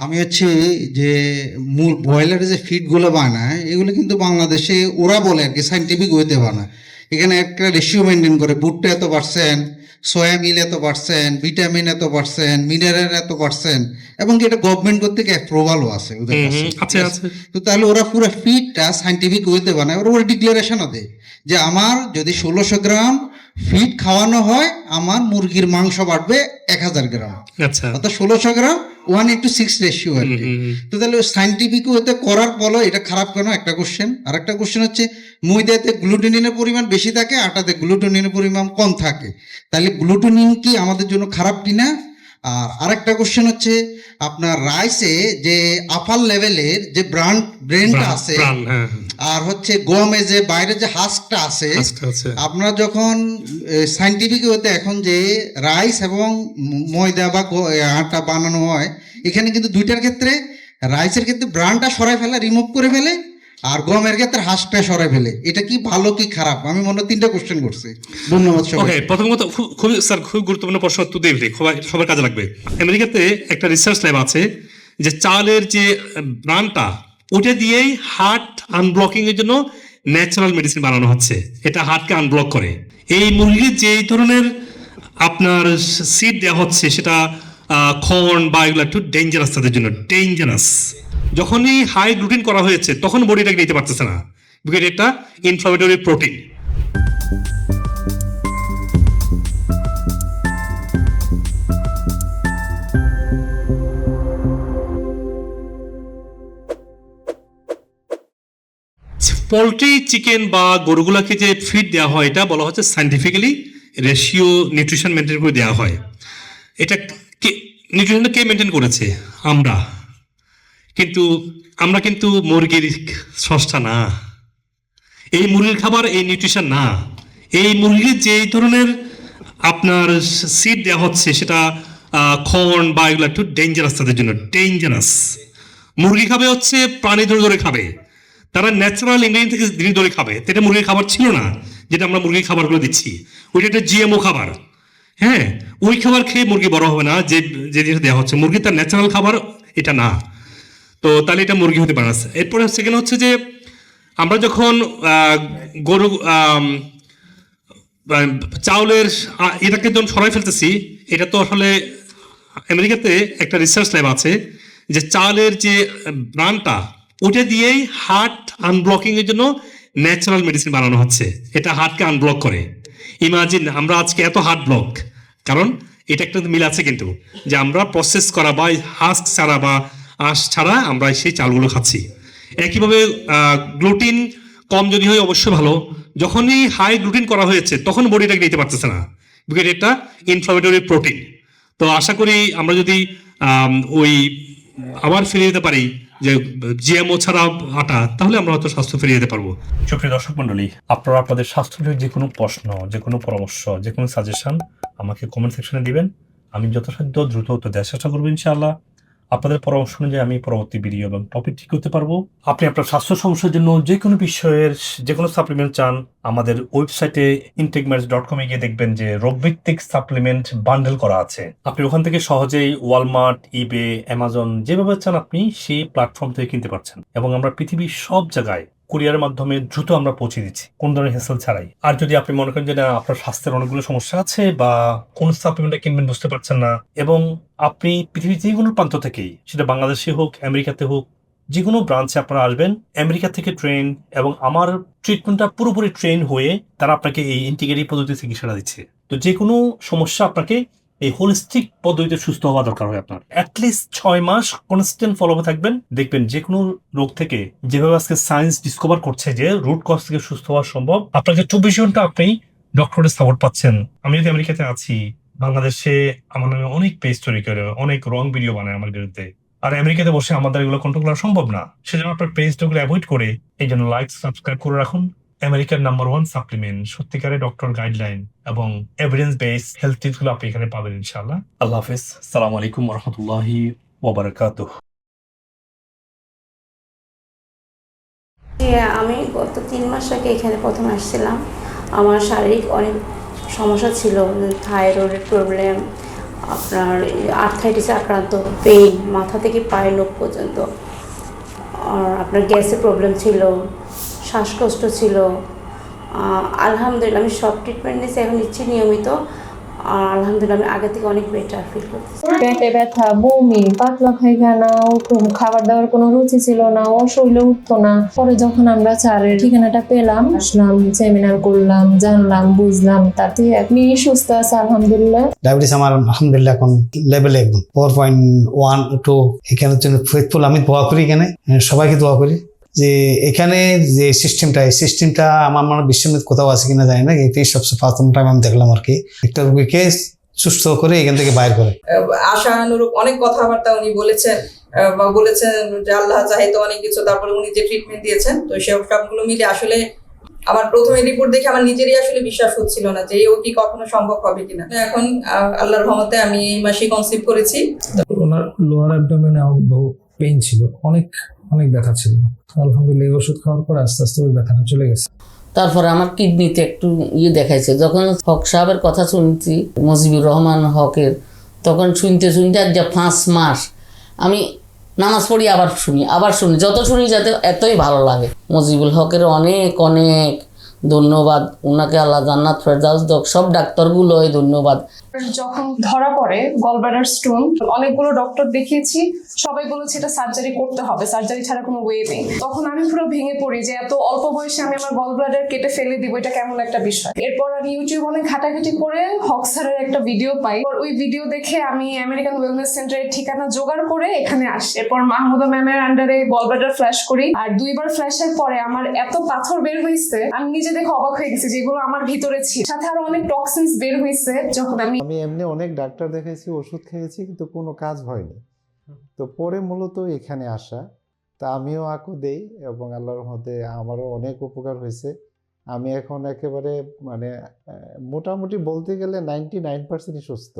আমি হচ্ছে যে মূল ব্রয়লারের যে ফিডগুলো বানায় এগুলো কিন্তু বাংলাদেশে ওরা বলে আর কি সাইন্টিফিক ওয়েতে বানায়। এখানে একটা রেশিও মেনটেন করে, ভুট্টা এত পার্সেন্ট, সয়া মিল এত পার্সেন্ট, ভিটামিন এত পার্সেন্ট, মিনারেল এত পার্সেন্ট, এবং কি এটা গভর্নমেন্ট কর্তৃক অ্যাপ্রুভালও আছে ওদের কাছে। আচ্ছা আচ্ছা। তো তাহলে ওরা পুরো ফিডটা সাইন্টিফিক ওয়েতে বানায়, ওরা ডিক্লারেশনও দেয় যে আমার যদি 1600 গ্রাম ফিড খাওয়ানো হয় আমার মুরগির মাংস বাড়বে 1000 গ্রাম। আচ্ছা, অর্থাৎ 1600 গ্রাম 1:6 রেশিও আর কি। তো তাহলে সাইন্টিফিক ওয়েতে করার ফলে এটা খারাপ কেন, একটা কোশ্চেন। আর একটা কোশ্চেন হচ্ছে ময়দাতে গ্লুটেনিনের পরিমাণ বেশি থাকে, আটাতে গ্লুটেনিনের পরিমাণ কম থাকে, তাহলে গ্লুটেনিন কি আমাদের জন্য খারাপ কিনা? আর আরেকটা কোশ্চেন হচ্ছে আপনার রাইসে যে আপার লেভেলের যে ব্রেনটা আছে, আর হচ্ছে গমে যে বাইরে যে হাস্কটা আছে, আপনারা যখন সাইন্টিফিক ওয়েতে এখন যে রাইস এবং ময়দা বা আটা বানানো হয়, এখানে কিন্তু দুইটার ক্ষেত্রে রাইসের ক্ষেত্রে ব্রানটা সরাই ফেলে, রিমুভ করে ফেলে, আর গমের ক্ষেত্রে হাঁসটা সরাই ফেলে। এটা কি ভালো কি খারাপ? আমি মনে হয় 3টা কোশ্চেন করছি। ধন্যবাদ সবাই। ওকে, প্রথমত খুবই স্যার খুব গুরুত্বপূর্ণ প্রশ্ন, উত্তর দিয়ে সবার কাজে লাগবে। আমেরিকাতে একটা রিসার্চ ল্যাব আছে যে চালের যে ব্রানটা ওটা দিয়েই হার্ট আনব্লকিং এর জন্য ন্যাচারাল মেডিসিন বানানো হচ্ছে। এটা হার্টকে আনব্লক করে। এই মুরগির যে ধরনের আপনার সিড দেওয়া হচ্ছে সেটা কর্ন বা এগুলো একটু ডেঞ্জারাস তাদের জন্য, ডেঞ্জারাস। যখনই হাই গ্লুটেন করা হয়েছে তখন বডিটাকে নিতে পারতেছে না, বিকজ এটা ইনফ্লামেটরি প্রোটিন। পোলট্রি, চিকেন বা গরুগুলাকে যে ফিড দেওয়া হয় এটা বলা হচ্ছে সাইন্টিফিক্যালি রেশিও নিউট্রিশন মেনটেন করে দেওয়া হয়। এটা নিউট্রিশনটা কে মেনটেন করেছে? আমরা। কিন্তু আমরা কিন্তু মুরগির স্রষ্টা না। এই মুরগির খাবার এই নিউট্রিশন না। এই মুরগির যে ধরনের আপনার সিড দেওয়া হচ্ছে সেটা কর্ন বা এগুলো একটু ডেঞ্জারাস তাদের জন্য, ডেঞ্জারাস। মুরগি খাবে হচ্ছে প্রাণী ধরে ধরে খাবে, তারা ন্যাচারাল ইনগ্রেডিয়েন্ট থেকে জিনিস ধরে খাবে। এটা মুরগির খাবার ছিল না যেটা আমরা মুরগির খাবারগুলো দিচ্ছি, ওইটা একটা জিএমও খাবার। হ্যাঁ, ওই খাবার খেয়ে মুরগি বড় হবে না যে যে জিনিস দেওয়া হচ্ছে। মুরগি তার ন্যাচারাল খাবার এটা না, তো তাহলে এটা মুরগি হতে পারে না। এরপরে সেকেন্ড হচ্ছে যে আমরা যখন গরু চাউলের এটাকে যখন সরাই ফেলতেছি, এটা তো আসলে আমেরিকাতে একটা রিসার্চ ল্যাব আছে যে চালের যে ব্রানটা ওটা দিয়েই হার্ট আনব্লকিং এর জন্য ন্যাচারাল মেডিসিন বানানো হচ্ছে। এটা হার্টকে আনব্লক করে। ইমাজিন আমরা আজকে এত হার্ট ব্লক, কারণ এটা একটা মিল আছে কিন্তু যে আমরা প্রসেস করা বা হাস্ক ছাড়া বা আঁশ ছাড়া আমরা সেই চালগুলো খাচ্ছি। একইভাবে গ্লুটিন কম যদি হয় অবশ্যই ভালো, যখনই হাই গ্লুটিন করা হয়েছে তখন বডিটাকে নিতে পারতেছে না, বিকজ এটা ইনফ্লামেটরি প্রোটিন। তো আশা করি আমরা যদি ওই আবার ফিরে যেতে পারি যে জিএমও ছাড়া আটা, তাহলে আমরা হয়তো স্বাস্থ্য ফিরে যেতে পারবো। সুপ্রিয় দর্শক মন্ডলী, আপনারা আপনাদের স্বাস্থ্য যে কোনো প্রশ্ন, যে কোনো পরামর্শ, যে কোনো সাজেশন আমাকে কমেন্ট সেকশনে দিবেন। আমি যথাসাধ্য দ্রুত উত্তর দেওয়ার চেষ্টা করবো ইনশাআল্লাহ। আপনাদের পরামর্শ অনুযায়ী আমি পরবর্তী ভিডিও এবং টপিক ঠিক করতে পারবো। আপনি আপনার স্বাস্থ্য সমস্যার জন্য যে কোনো বিষয়ের যে কোনো সাপ্লিমেন্ট চান, আমাদের ওয়েবসাইটে intakeMeds.com গিয়ে দেখবেন যে রোগভিত্তিক সাপ্লিমেন্ট বান্ডেল করা আছে। আপনি ওখান থেকে সহজেই ওয়ালমার্ট, ইবে, অ্যামাজন যেভাবে চান আপনি সেই প্ল্যাটফর্ম থেকে কিনতে পারছেন। এবং আমরা পৃথিবীর সব জায়গায় কুরিয়ারের মাধ্যমে দ্রুত আমরা পৌঁছে দিচ্ছি, কোন ধরনের হেসেল ছাড়াই। আর যদি আপনি মনে করেন যে না, আপনার স্বাস্থ্যের অনেকগুলো সমস্যা আছে বা কোন সাপ্লিমেন্টটা কিনবেন বুঝতে পারছেন না, এবং আপনি পৃথিবীর যে কোনো প্রান্ত থেকেই, সেটা বাংলাদেশে হোক, আমেরিকাতে হোক, যে কোনো ব্রাঞ্চে আপনারা আসবেন, আমেরিকা থেকে ট্রেন এবং আমার ট্রিটমেন্টটা পুরোপুরি ট্রেন হয়ে তারা আপনাকে এই ইন্টিগ্রেটিভ পদ্ধতিতে চিকিৎসাটা দিচ্ছে। তো যে কোনো সমস্যা আপনাকে এই হোলিস্টিক পদ্ধতিতে সুস্থ হওয়া দরকার হয় আপনার। অ্যাটলিস্ট 6 মাস কনস্ট্যান্ট ফলো থাকবেন, দেখবেন যে কোনো রোগ থেকে, যেভাবে আজকে সায়েন্স ডিসকভার করছে যে রুট কজ থেকে সুস্থ হওয়া সম্ভব, আপনাকে 24 ঘন্টা আপনি ডক্টরের সাপোর্ট পাচ্ছেন। আমি যদি আমেরিকাতে আছি, বাংলাদেশে আমার নামে অনেক পেজ তৈরি করে অনেক রং ভিডিও বানায় আমার বিরুদ্ধে, আর আমেরিকাতে বসে আমাদের এগুলো কন্ট্রোল করা সম্ভব না। সেজন্য আপনার পেজগুলো অ্যাভয়েড করে এই জন্য লাইক সাবস্ক্রাইব করে রাখুন। আমেরিকার নাম্বার 1 সাপ্লিমেন্ট, সত্যিকারের ডক্টর গাইডলাইন এবং এভিডেন্স বেস হেলথ টিপস গুলো আপনি এখানে পাবেন ইনশাআল্লাহ। আল্লাহ হাফেজ। আসসালামু আলাইকুম ওয়া রাহমাতুল্লাহি ওয়া বারাকাতুহু। আমি গত 3 মাস আগে এখানে প্রথম আসছিলাম। আমার শারীরিক অনেক সমস্যা ছিল, থাইরয়েডের প্রবলেম, আপনার আর্থ্রাইটিসে আক্রান্ত, পেইন মাথা থেকে পায়ের নখ পর্যন্ত, আর আপনার গ্যাসের প্রবলেম ছিল, শ্বাসকষ্ট ছিল। আলহামদুলিল্লাহ আমি সব ট্রিটমেন্ট নিয়েছি, এখন নিচ্ছি নিয়মিত। আর আলহামদুলিল্লাহ আমি আগে থেকে অনেক বেটার ফিল করতেছি। পেটে ব্যথা, বমি, পাতলা পায়খানা, ওরকম খাবার দাবার কোনো রুচি ছিল না, ও শরীরে উঠতো না। পরে যখন আমরা স্যারের ঠিকানাটা পেলাম, আসলাম, সেমিনার করলাম, জানলাম, বুঝলাম, তাতে আপনি সুস্থ আছে আলহামদুলিল্লাহ। ডায়াবেটিস আমার আলহামদুলিল্লাহ এখন লেভেলে একদম 4.1 এখানে জন্য ফেথফুল। আমি দোয়া করি, এখানে সবাইকে দোয়া করি যে এখানে যে সিস্টেমটা, এই সিস্টেমটা আমার মনে বিশ্বের কোথাও আছে কিনা জানি না, এটাই সবচেয়ে প্রথম টাইম আমি দেখলাম আর কি, একটা রোগীকে সুস্থ করে এখান থেকে বাইর করে। আশানুরূপ অনেক কথাবার্তা উনি বলেছেন, বা বলেছেন যে আল্লাহ চাহিত অনেক কিছু, তারপরে উনি যে ট্রিটমেন্ট দিয়েছেন, তো সবগুলো মিলে আসলে আমার প্রথমে রিপোর্ট দেখে আমার নিজেরই আসলে বিশ্বাস হচ্ছিল না যে ও কি কখনো সম্ভব হবে কিনা। এখন আল্লাহর রহমতে আমি এই মাসে কনসিভ করেছি। ওনার লোয়ার অ্যাবডোমেনে বহু পেইন ছিল, অনেক অনেক ব্যথা ছিল। আলহামদুলিল্লাহ এই ওষুধ খাওয়ার পর আস্তে আস্তে ওই ব্যথাটা চলে গেছে। তারপরে আমার কিডনিতে একটু দেখাইছে। যখন হক সাহেবের কথা শুনছি, মুজিবুর রহমান হকের, তখন শুনতে শুনতে আজ 5 মাস আমি নামাজ পড়ি, আবার শুনি, যত শুনি যাতে এতই ভালো লাগে। মুজিবুল হকের অনেক অনেক ধন্যবাদ, ওনাকে আল্লাহ জান্নাত ফেরদাউস দাও, সব ডাক্তারগুলোই ধন্যবাদ। যখন ধরা পড়ে গলব্লাডার স্টোন, অনেকগুলো ডক্টর দেখিয়েছি, সবাই বলেছে এটা সার্জারি করতে হবে, সার্জারি ছাড়া কোনো ওয়ে নেই। তখন আমি পুরো ভেঙে পড়ি যে এত অল্প বয়সে আমি আমার গলব্লাডার কেটে ফেলে দিব, এটা কেমন একটা বিষয়। এরপর আমি ইউটিউব অনেক ঘাটাঘাটি করে হক স্যারের একটা ভিডিও পাই, ওই ভিডিও দেখে আমি আমেরিকান ওয়েলনেস সেন্টারের ঠিকানা জোগাড় করে এখানে আসি। এরপর মাহমুদা ম্যামের আন্ডারে গলব্লাডার ফ্ল্যাশ করি, আর 2বার ফ্ল্যাশের পরে আমার এত পাথর বের হয়েছে, আমি নিজে দেখে অবাক হয়ে গেছি যেগুলো আমার ভিতরে ছিল। সাথে আরো অনেক টক্সিনস বের হয়েছে। যখন আমি এমনি অনেক ডাক্তার দেখাইছি, ওষুধ খেয়েছি, কিন্তু কোনো কাজ হয়নি। তো পরে মূলত এখানে আসা, তা আমিও আকু দেই এবং আল্লাহর মধ্যে আমারও অনেক উপকার হয়েছে। আমি এখন একেবারে মোটামুটি বলতে গেলে 99% সুস্থ।